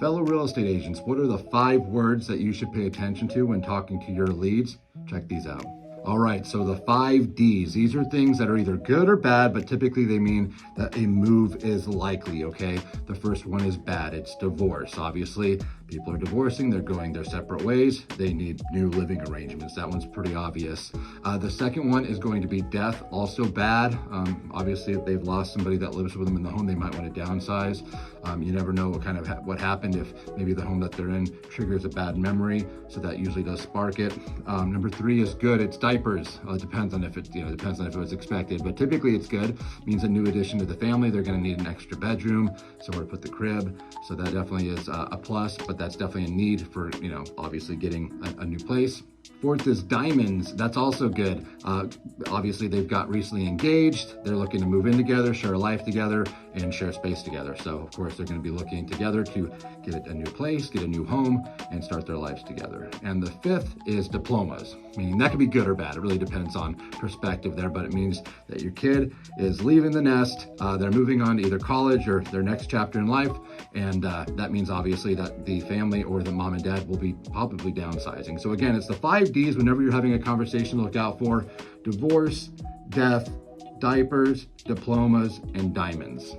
Fellow real estate agents, what are the 5 words that you should pay attention to when talking to your leads? Check these out. All right, so the 5 Ds, these are things that are either good or bad, but typically they mean that a move is likely, okay? The first one is bad, it's divorce. Obviously, people are divorcing, they're going their separate ways, they need new living arrangements. That one's pretty obvious. The second one is going to be death, also bad. Obviously, if they've lost somebody that lives with them in the home, they might want to downsize. You never know what happened if maybe the home that they're in triggers a bad memory, so that usually does spark it. Number 3 is good, it's diapers. It depends on if it was expected, but typically it's good. It means a new addition to the family. They're going to need an extra bedroom, somewhere to put the crib. So that definitely is a plus, but that's definitely a need for, obviously getting a new place. 4th is diamonds. That's also good. Obviously, they've got recently engaged. They're looking to move in together, share a life together, and share space together. So, of course, they're going to be looking together to get a new place, get a new home, and start their lives together. And the 5th is diplomas. Meaning that could be good or bad. It really depends on perspective there, but it means that your kid is leaving the nest. They're moving on to either college or their next chapter in life. And that means obviously that the family or the mom and dad will be probably downsizing. So again, it's the 5 Ds whenever you're having a conversation to look out for: divorce, death, diapers, diplomas, and diamonds.